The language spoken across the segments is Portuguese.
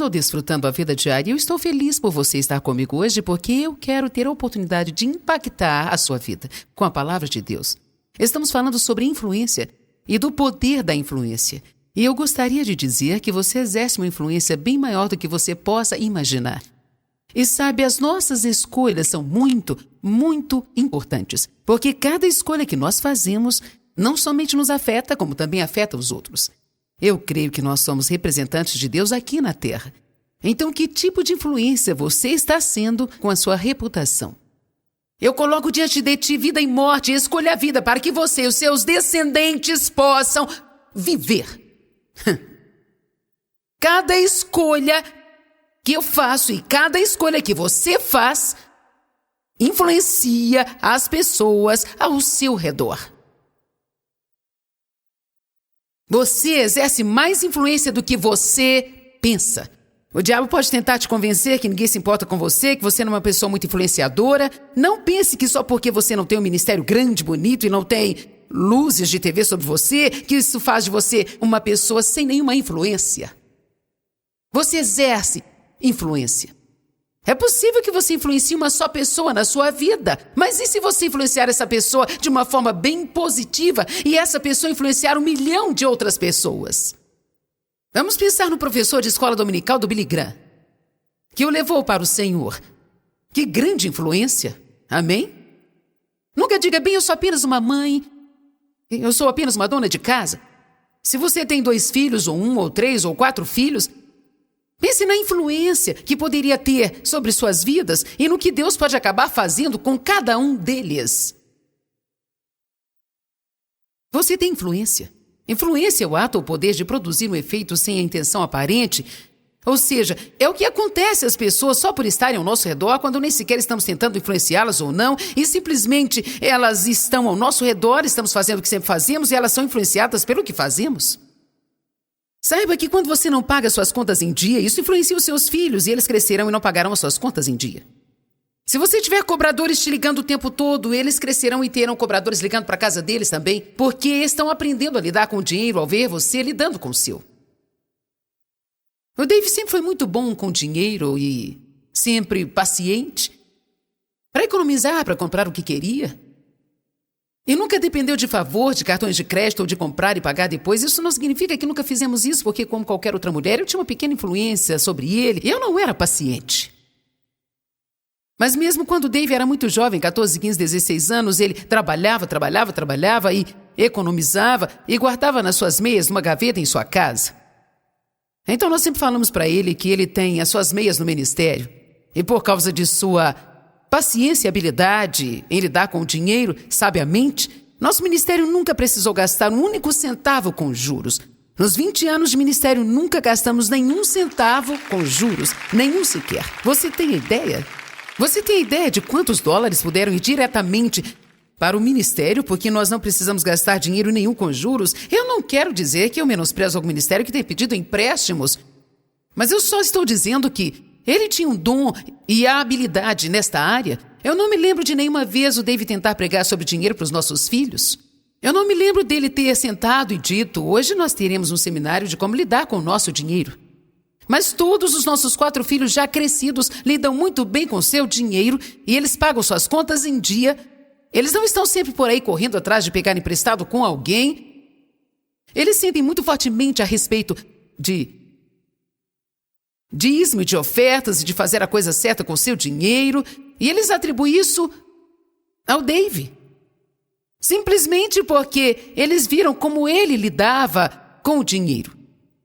estou desfrutando a vida diária e eu estou feliz por você estar comigo hoje porque eu quero ter a oportunidade de impactar a sua vida com a palavra de Deus. Estamos falando sobre influência e do poder da influência. E eu gostaria de dizer que você exerce uma influência bem maior do que você possa imaginar. E sabe, as nossas escolhas são muito, muito importantes, porque cada escolha que nós fazemos não somente nos afeta, como também afeta os outros. Eu creio que nós somos representantes de Deus aqui na Terra. Então, que tipo de influência você está sendo com a sua reputação? Eu coloco diante de ti vida e morte, e escolha a vida para que você e os seus descendentes possam viver. Cada escolha que eu faço e cada escolha que você faz influencia as pessoas ao seu redor. Você exerce mais influência do que você pensa. O diabo pode tentar te convencer que ninguém se importa com você, que você não é uma pessoa muito influenciadora. Não pense que só porque você não tem um ministério grande, bonito e não tem luzes de TV sobre você, que isso faz de você uma pessoa sem nenhuma influência. Você exerce influência. É possível que você influencie uma só pessoa na sua vida, mas e se você influenciar essa pessoa de uma forma bem positiva e essa pessoa influenciar 1 milhão de outras pessoas? Vamos pensar no professor de escola dominical do Billy Graham, que o levou para o Senhor. Que grande influência, amém? Nunca diga, bem, eu sou apenas uma mãe, eu sou apenas uma dona de casa. Se você tem 2 filhos, ou 1, ou 3, ou 4 filhos, pense na influência que poderia ter sobre suas vidas e no que Deus pode acabar fazendo com cada um deles. Você tem influência. Influência é o ato ou poder de produzir um efeito sem a intenção aparente. Ou seja, é o que acontece às pessoas só por estarem ao nosso redor, quando nem sequer estamos tentando influenciá-las ou não, e simplesmente elas estão ao nosso redor, estamos fazendo o que sempre fazemos e elas são influenciadas pelo que fazemos. Saiba que quando você não paga suas contas em dia, isso influencia os seus filhos e eles crescerão e não pagarão as suas contas em dia. Se você tiver cobradores te ligando o tempo todo, eles crescerão e terão cobradores ligando para a casa deles também, porque estão aprendendo a lidar com o dinheiro ao ver você lidando com o seu. O Dave sempre foi muito bom com dinheiro e sempre paciente para economizar, para comprar o que queria. E nunca dependeu de favor, de cartões de crédito ou de comprar e pagar depois. Isso não significa que nunca fizemos isso, porque como qualquer outra mulher, eu tinha uma pequena influência sobre ele e eu não era paciente. Mas mesmo quando o Dave era muito jovem, 14, 15, 16 anos, ele trabalhava e economizava e guardava nas suas meias numa gaveta em sua casa. Então nós sempre falamos para ele que ele tem as suas meias no ministério e por causa de sua paciência e habilidade em lidar com o dinheiro sabiamente, nosso ministério nunca precisou gastar um único centavo com juros. Nos 20 anos de ministério, nunca gastamos nenhum centavo com juros, nenhum sequer. Você tem ideia? Você tem ideia de quantos dólares puderam ir diretamente para o ministério porque nós não precisamos gastar dinheiro nenhum com juros? Eu não quero dizer que eu menosprezo algum ministério que tenha pedido empréstimos, mas eu só estou dizendo que ele tinha um dom e a habilidade nesta área. Eu não me lembro de nenhuma vez o Dave tentar pregar sobre dinheiro para os nossos filhos. Eu não me lembro dele ter sentado e dito, hoje nós teremos um seminário de como lidar com o nosso dinheiro. Mas todos os nossos 4 filhos já crescidos lidam muito bem com o seu dinheiro e eles pagam suas contas em dia. Eles não estão sempre por aí correndo atrás de pegar emprestado com alguém. Eles sentem muito fortemente a respeito de dízimo e de ofertas e de fazer a coisa certa com o seu dinheiro. E eles atribuem isso ao Dave. Simplesmente porque eles viram como ele lidava com o dinheiro.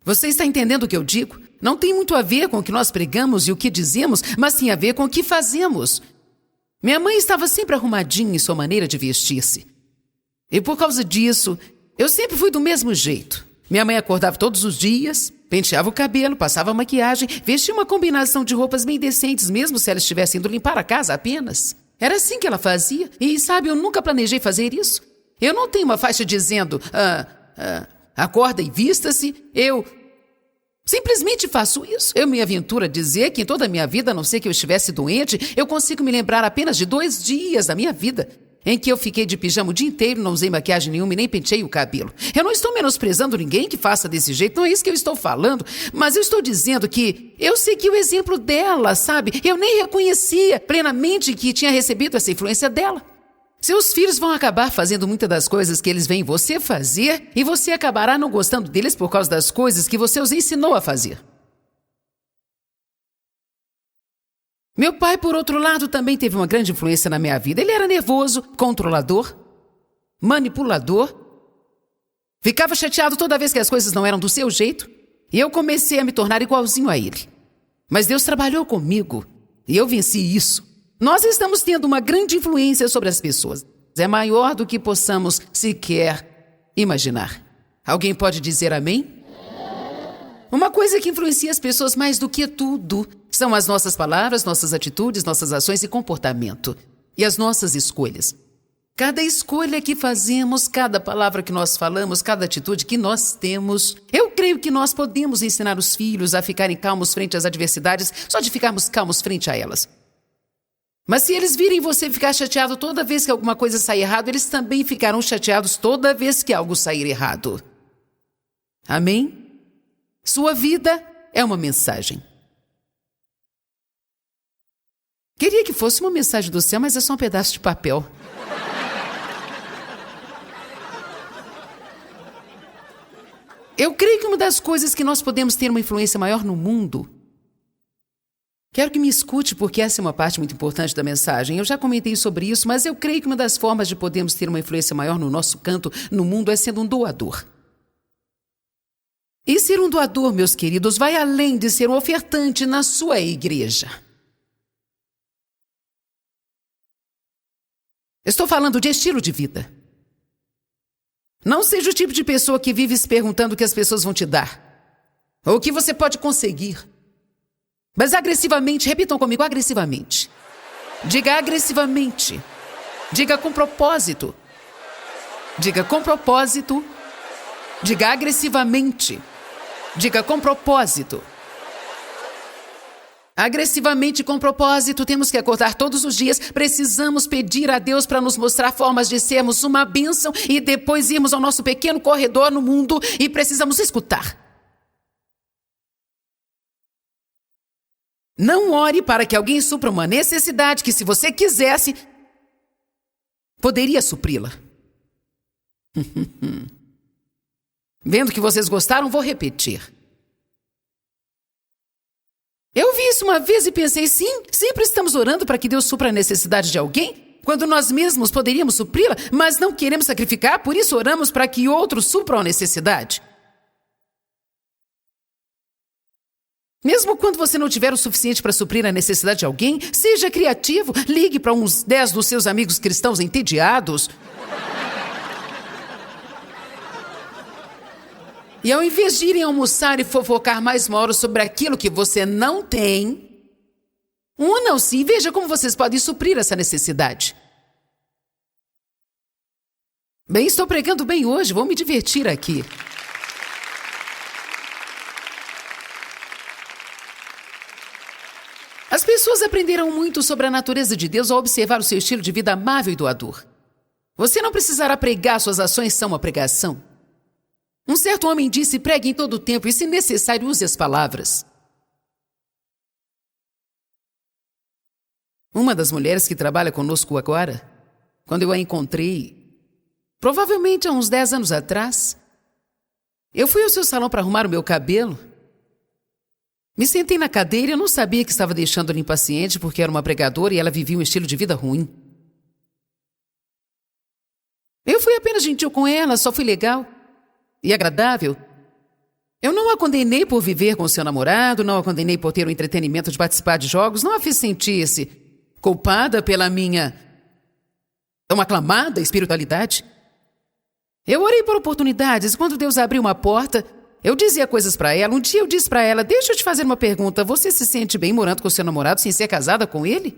Você está entendendo o que eu digo? Não tem muito a ver com o que nós pregamos e o que dizemos, mas tem a ver com o que fazemos. Minha mãe estava sempre arrumadinha em sua maneira de vestir-se. E por causa disso, eu sempre fui do mesmo jeito. Minha mãe acordava todos os dias, penteava o cabelo, passava maquiagem, vestia uma combinação de roupas bem decentes, mesmo se ela estivesse indo limpar a casa apenas. Era assim que ela fazia. E sabe, eu nunca planejei fazer isso. Eu não tenho uma faixa dizendo, acorda e vista-se. Eu simplesmente faço isso. Eu me aventuro a dizer que em toda a minha vida, a não ser que eu estivesse doente, eu consigo me lembrar apenas de 2 dias da minha vida em que eu fiquei de pijama o dia inteiro, não usei maquiagem nenhuma e nem penteei o cabelo. Eu não estou menosprezando ninguém que faça desse jeito, não é isso que eu estou falando, mas eu estou dizendo que eu segui o exemplo dela, sabe? Eu nem reconhecia plenamente que tinha recebido essa influência dela. Seus filhos vão acabar fazendo muitas das coisas que eles veem você fazer e você acabará não gostando deles por causa das coisas que você os ensinou a fazer. Meu pai, por outro lado, também teve uma grande influência na minha vida. Ele era nervoso, controlador, manipulador. Ficava chateado toda vez que as coisas não eram do seu jeito. E eu comecei a me tornar igualzinho a ele. Mas Deus trabalhou comigo e eu venci isso. Nós estamos tendo uma grande influência sobre as pessoas. É maior do que possamos sequer imaginar. Alguém pode dizer amém? Uma coisa que influencia as pessoas mais do que tudo são as nossas palavras, nossas atitudes, nossas ações e comportamento. E as nossas escolhas. Cada escolha que fazemos, cada palavra que nós falamos, cada atitude que nós temos. Eu creio que nós podemos ensinar os filhos a ficarem calmos frente às adversidades, só de ficarmos calmos frente a elas. Mas se eles virem você ficar chateado toda vez que alguma coisa sair errado, eles também ficarão chateados toda vez que algo sair errado. Amém? Sua vida é uma mensagem. Queria que fosse uma mensagem do céu, mas é só um pedaço de papel. Eu creio que uma das coisas que nós podemos ter uma influência maior no mundo... Quero que me escute, porque essa é uma parte muito importante da mensagem. Eu já comentei sobre isso, mas eu creio que uma das formas de podermos ter uma influência maior no nosso canto, no mundo, é sendo um doador. E ser um doador, meus queridos, vai além de ser um ofertante na sua igreja. Estou falando de estilo de vida. Não seja o tipo de pessoa que vive se perguntando o que as pessoas vão te dar, ou o que você pode conseguir. Mas agressivamente, repitam comigo, agressivamente. Diga agressivamente. Diga com propósito. Diga com propósito. Diga agressivamente. Diga com propósito. Agressivamente com propósito, temos que acordar todos os dias. Precisamos pedir a Deus para nos mostrar formas de sermos uma bênção e depois irmos ao nosso pequeno corredor no mundo e precisamos escutar. Não ore para que alguém supra uma necessidade que, se você quisesse, poderia supri-la. Vendo que vocês gostaram, vou repetir. Eu vi isso uma vez e pensei, sim, sempre estamos orando para que Deus supra a necessidade de alguém, quando nós mesmos poderíamos supri-la, mas não queremos sacrificar, por isso oramos para que outros supram a necessidade. Mesmo quando você não tiver o suficiente para suprir a necessidade de alguém, seja criativo, ligue para uns 10 dos seus amigos cristãos entediados. E ao invés de irem almoçar e fofocar mais uma hora sobre aquilo que você não tem, unam-se e veja como vocês podem suprir essa necessidade. Bem, estou pregando bem hoje, vou me divertir aqui. As pessoas aprenderão muito sobre a natureza de Deus ao observar o seu estilo de vida amável e doador. Você não precisará pregar, suas ações são uma pregação. Um certo homem disse, pregue em todo o tempo e, se necessário, use as palavras. Uma das mulheres que trabalha conosco agora, quando eu a encontrei, provavelmente há uns 10 anos atrás, eu fui ao seu salão para arrumar o meu cabelo. Me sentei na cadeira e eu não sabia que estava deixando-lhe impaciente porque era uma pregadora e ela vivia um estilo de vida ruim. Eu fui apenas gentil com ela, só fui legal e agradável. Eu não a condenei por viver com seu namorado, não a condenei por ter o entretenimento de participar de jogos, não a fiz sentir-se culpada pela minha tão aclamada espiritualidade. Eu orei por oportunidades e quando Deus abriu uma porta, eu dizia coisas para ela. Um dia eu disse para ela, deixa eu te fazer uma pergunta, você se sente bem morando com seu namorado sem ser casada com ele?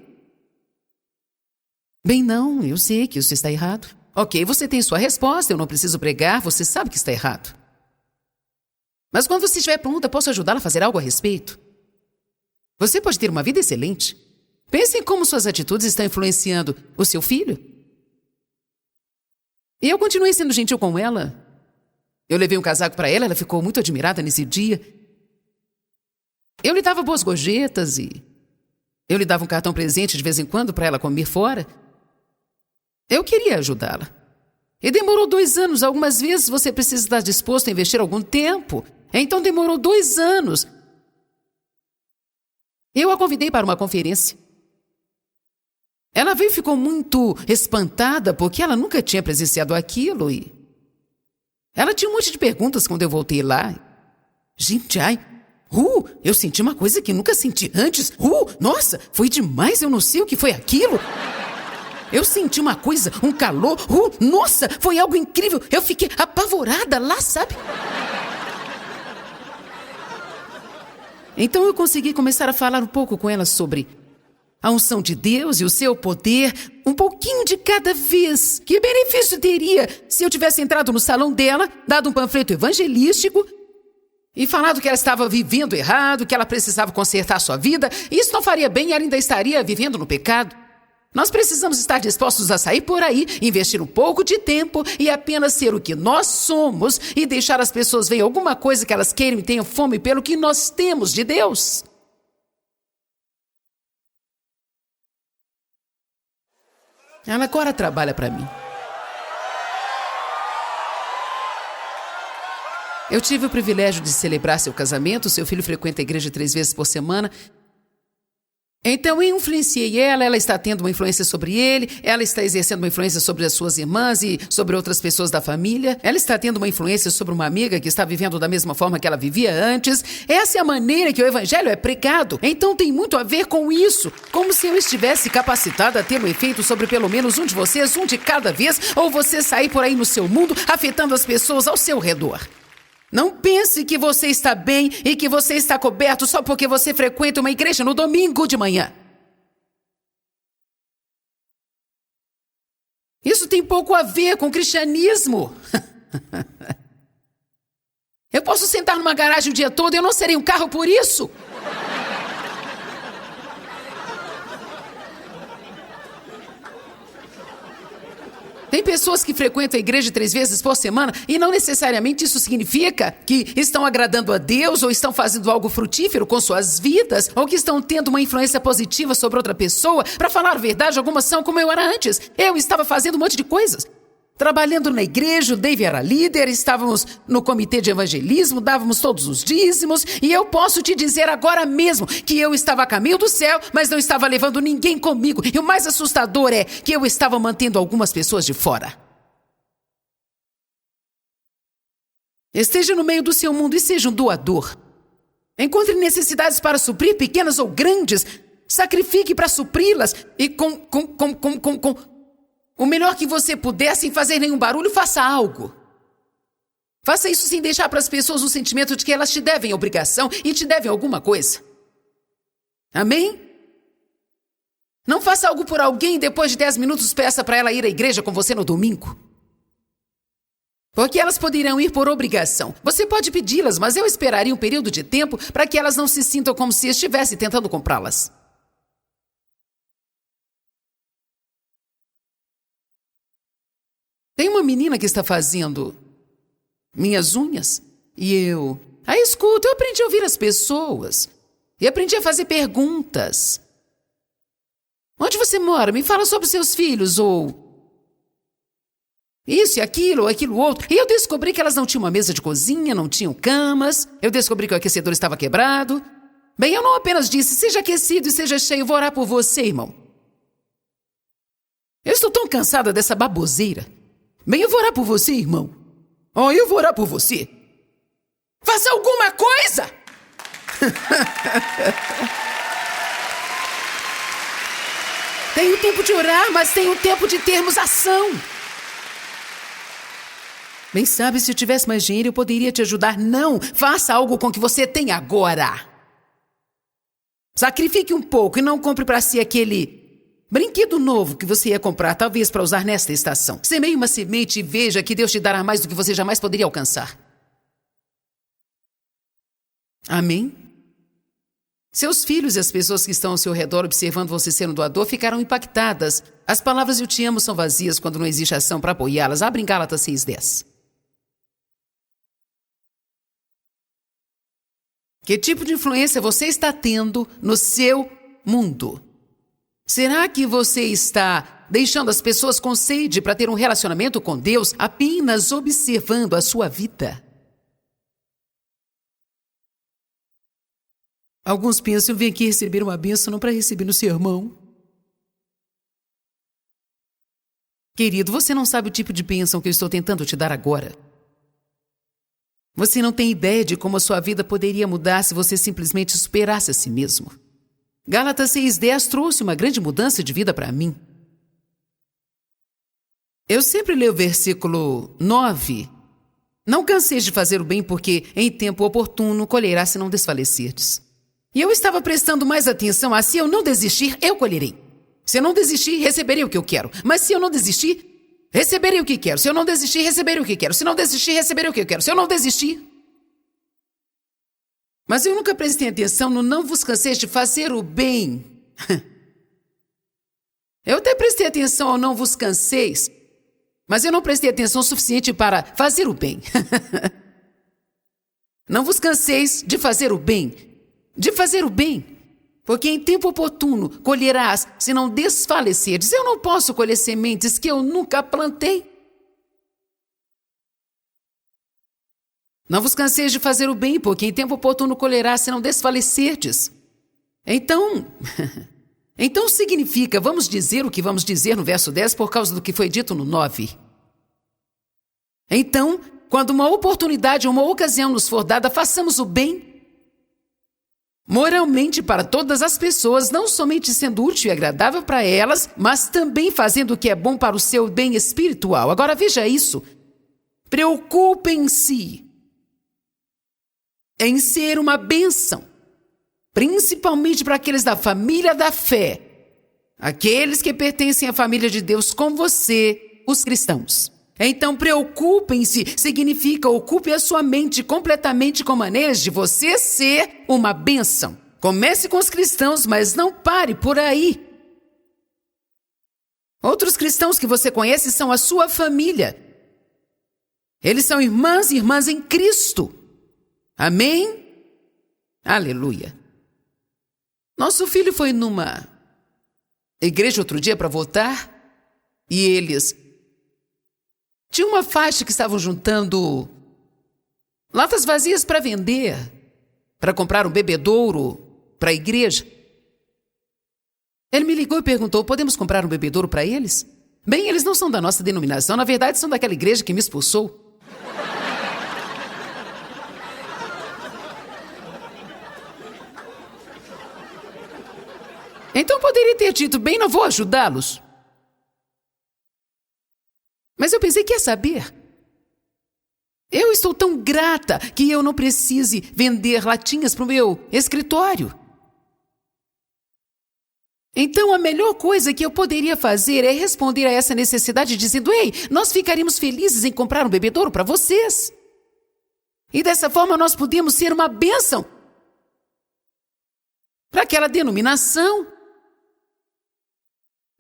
Bem, não, eu sei que isso está errado. Ok, você tem sua resposta, eu não preciso pregar, você sabe que está errado. Mas quando você estiver pronta, posso ajudá-la a fazer algo a respeito? Você pode ter uma vida excelente. Pense em como suas atitudes estão influenciando o seu filho, E eu continuei sendo gentil com ela. Eu levei um casaco para ela, ela ficou muito admirada nesse dia. Eu lhe dava boas gorjetas e eu lhe dava um cartão presente de vez em quando para ela comer fora. Eu queria ajudá-la. E demorou 2 anos. Algumas vezes você precisa estar disposto a investir algum tempo. Então demorou 2 anos. Eu a convidei para uma conferência. Ela veio e ficou muito espantada porque ela nunca tinha presenciado aquilo e ela tinha um monte de perguntas quando eu voltei lá. Gente, eu senti uma coisa que nunca senti antes. Nossa, foi demais, eu não sei o que foi aquilo. Eu senti uma coisa, um calor. Nossa, foi algo incrível. Eu fiquei apavorada lá, sabe? Então eu consegui começar a falar um pouco com ela sobre a unção de Deus e o seu poder, um pouquinho de cada vez. Que benefício teria se eu tivesse entrado no salão dela, dado um panfleto evangelístico e falado que ela estava vivendo errado, que ela precisava consertar sua vida? Isso não faria bem e ela ainda estaria vivendo no pecado. Nós precisamos estar dispostos a sair por aí, investir um pouco de tempo e apenas ser o que nós somos e deixar as pessoas verem alguma coisa que elas queiram e tenham fome pelo que nós temos de Deus. Ela agora trabalha para mim. Eu tive o privilégio de celebrar seu casamento. Seu filho frequenta a igreja 3 vezes por semana. Então eu influenciei ela está tendo uma influência sobre ele, ela está exercendo uma influência sobre as suas irmãs e sobre outras pessoas da família. Ela está tendo uma influência sobre uma amiga que está vivendo da mesma forma que ela vivia antes. Essa é a maneira que o evangelho é pregado. Então tem muito a ver com isso. Como se eu estivesse capacitada a ter um efeito sobre pelo menos um de vocês, um de cada vez, ou você sair por aí no seu mundo afetando as pessoas ao seu redor. Não pense que você está bem e que você está coberto só porque você frequenta uma igreja no domingo de manhã. Isso tem pouco a ver com o cristianismo. Eu posso sentar numa garagem o dia todo e eu não serei um carro por isso. Tem pessoas que frequentam a igreja 3 vezes por semana e não necessariamente isso significa que estão agradando a Deus ou estão fazendo algo frutífero com suas vidas ou que estão tendo uma influência positiva sobre outra pessoa. Para falar a verdade, algumas são como eu era antes. Eu estava fazendo um monte de coisas. Trabalhando na igreja, o Dave era líder, estávamos no comitê de evangelismo, dávamos todos os dízimos, e eu posso te dizer agora mesmo que eu estava a caminho do céu, mas não estava levando ninguém comigo. E o mais assustador é que eu estava mantendo algumas pessoas de fora. Esteja no meio do seu mundo e seja um doador. Encontre necessidades para suprir, pequenas ou grandes. Sacrifique para supri-las e com o melhor que você puder, sem fazer nenhum barulho, faça algo. Faça isso sem deixar para as pessoas o sentimento de que elas te devem obrigação e te devem alguma coisa. Amém? Não faça algo por alguém e depois de 10 minutos peça para ela ir à igreja com você no domingo. Porque elas poderão ir por obrigação. Você pode pedi-las, mas eu esperaria um período de tempo para que elas não se sintam como se estivesse tentando comprá-las. Tem uma menina que está fazendo minhas unhas e eu escuto, eu aprendi a ouvir as pessoas e aprendi a fazer perguntas. Onde você mora? Me fala sobre seus filhos, ou isso e aquilo, ou aquilo outro. E eu descobri que elas não tinham uma mesa de cozinha, não tinham camas. Eu descobri que o aquecedor estava quebrado. Bem, eu não apenas disse, seja aquecido e seja cheio, vou orar por você, irmão. Eu estou tão cansada dessa baboseira. Bem, eu vou orar por você, irmão. Eu vou orar por você. Faça alguma coisa! Tenho tempo de orar, mas tenho tempo de termos ação. Bem, sabe, se eu tivesse mais dinheiro, eu poderia te ajudar. Não, faça algo com o que você tem agora. Sacrifique um pouco e não compre para si aquele brinquedo novo que você ia comprar, talvez para usar nesta estação. Semeie uma semente e veja que Deus te dará mais do que você jamais poderia alcançar. Amém? Seus filhos e as pessoas que estão ao seu redor observando você ser um doador ficarão impactadas As palavras eu te amo são vazias quando não existe ação para apoiá-las. Abre em Gálatas 6:10. Que tipo de influência você está tendo no seu mundo? Será que você está deixando as pessoas com sede para ter um relacionamento com Deus apenas observando a sua vida? Alguns pensam, eu vim aqui receber uma bênção, não para receber no sermão. Querido, você não sabe o tipo de bênção que eu estou tentando te dar agora. Você não tem ideia de como a sua vida poderia mudar se você simplesmente superasse a si mesmo. Gálatas 6:10 trouxe uma grande mudança de vida para mim. Eu sempre leio o versículo 9. Não canseis de fazer o bem, porque em tempo oportuno colherás se não desfalecerdes. E eu estava prestando mais atenção a se eu não desistir, eu colherei. Se eu não desistir, receberei o que eu quero. Mas se eu não desistir, receberei o que quero. Se eu não desistir, receberei o que quero. Se não desistir, receberei o que eu quero. Se eu não desistir... Mas eu nunca prestei atenção no não vos canseis de fazer o bem. Eu até prestei atenção ao não vos canseis, mas eu não prestei atenção suficiente para fazer o bem. Não vos canseis de fazer o bem. De fazer o bem. Porque em tempo oportuno colherás se não desfaleceres. Eu não posso colher sementes que eu nunca plantei. Não vos canseis de fazer o bem, porque em tempo oportuno colherás se não desfalecerdes. Então significa, vamos dizer o que vamos dizer no verso 10 por causa do que foi dito no 9. Então, quando uma oportunidade ou uma ocasião nos for dada, façamos o bem moralmente para todas as pessoas, não somente sendo útil e agradável para elas, mas também fazendo o que é bom para o seu bem espiritual. Agora veja isso. Preocupem-se em ser uma bênção, principalmente para aqueles da família da fé, aqueles que pertencem à família de Deus com você, os cristãos. Então, preocupem-se significa ocupe a sua mente completamente com maneiras de você ser uma bênção. Comece com os cristãos, mas não pare por aí. Outros cristãos que você conhece são a sua família. Eles são irmãs e irmãs em Cristo. Amém? Aleluia. Nosso filho foi numa igreja outro dia para voltar e eles tinham uma faixa que estavam juntando latas vazias para vender, para comprar um bebedouro para a igreja. Ele me ligou e perguntou, podemos comprar um bebedouro para eles? Bem, eles não são da nossa denominação, na verdade são daquela igreja que me expulsou. Então poderia ter dito, bem, não vou ajudá-los. Mas eu pensei, quer saber? Eu estou tão grata que eu não precise vender latinhas para o meu escritório. Então a melhor coisa que eu poderia fazer é responder a essa necessidade dizendo, ei, nós ficaríamos felizes em comprar um bebedouro para vocês. E dessa forma nós podíamos ser uma bênção para aquela denominação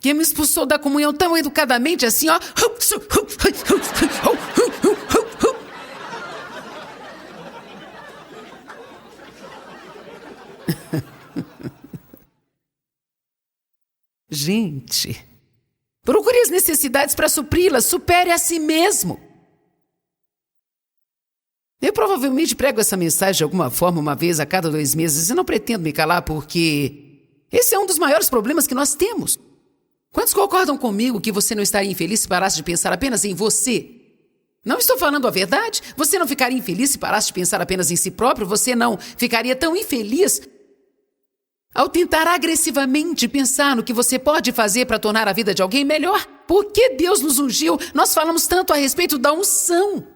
que me expulsou da comunhão tão educadamente assim, ó. Gente, procure as necessidades para supri-las, supere a si mesmo. Eu provavelmente prego essa mensagem de alguma forma uma vez a cada 2 meses e não pretendo me calar porque esse é um dos maiores problemas que nós temos. Quantos concordam comigo que você não estaria infeliz se parasse de pensar apenas em você? Não estou falando a verdade? Você não ficaria infeliz se parasse de pensar apenas em si próprio? Você não ficaria tão infeliz ao tentar agressivamente pensar no que você pode fazer para tornar a vida de alguém melhor? Porque Deus nos ungiu, nós falamos tanto a respeito da unção.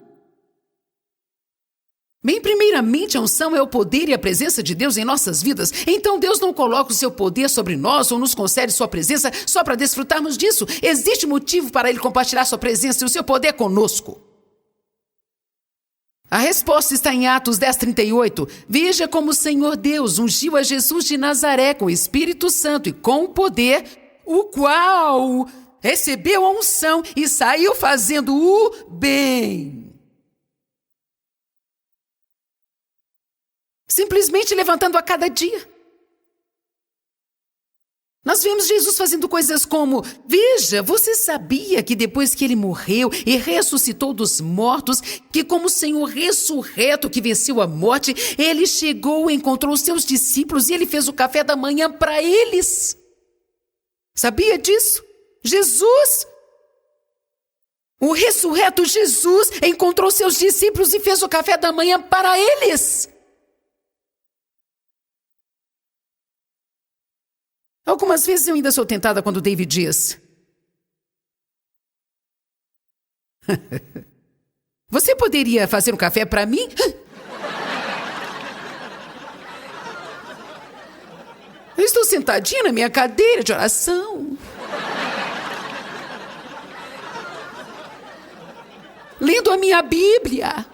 Bem, primeiramente, a unção é o poder e a presença de Deus em nossas vidas. Então Deus não coloca o seu poder sobre nós ou nos concede sua presença só para desfrutarmos disso. Existe motivo para Ele compartilhar sua presença e o seu poder conosco. A resposta está em Atos 10:38. Veja como o Senhor Deus ungiu a Jesus de Nazaré com o Espírito Santo e com o poder, o qual recebeu a unção e saiu fazendo o bem. Simplesmente levantando a cada dia. Nós vemos Jesus fazendo coisas como: veja, você sabia que depois que ele morreu e ressuscitou dos mortos, que como Senhor ressurreto que venceu a morte, ele chegou, encontrou os seus discípulos e ele fez o café da manhã para eles? Sabia disso? Jesus, o ressurreto Jesus, encontrou seus discípulos e fez o café da manhã para eles. Algumas vezes eu ainda sou tentada quando o David diz: você poderia fazer um café para mim? Eu estou sentadinha na minha cadeira de oração, lendo a minha Bíblia.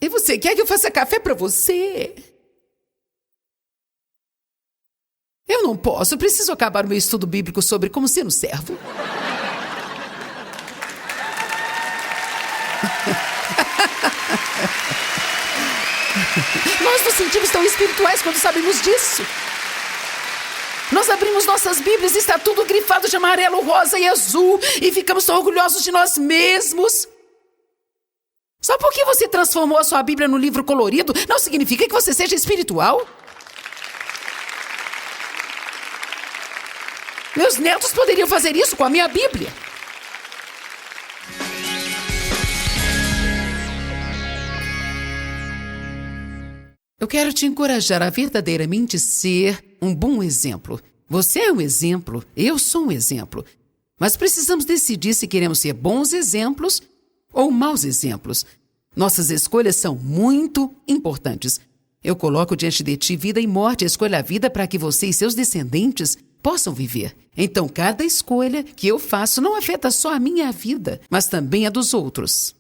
E você quer que eu faça café para você? Eu não posso, eu preciso acabar o meu estudo bíblico sobre como ser um servo. Nós nos sentimos tão espirituais quando sabemos disso. Nós abrimos nossas Bíblias e está tudo grifado de amarelo, rosa e azul e ficamos tão orgulhosos de nós mesmos. Só porque você transformou a sua Bíblia num livro colorido não significa que você seja espiritual. Meus netos poderiam fazer isso com a minha Bíblia. Eu quero te encorajar a verdadeiramente ser um bom exemplo. Você é um exemplo, eu sou um exemplo. Mas precisamos decidir se queremos ser bons exemplos ou maus exemplos. Nossas escolhas são muito importantes. Eu coloco diante de ti vida e morte. Escolha a vida para que você e seus descendentes possam viver. Então, cada escolha que eu faço não afeta só a minha vida, mas também a dos outros.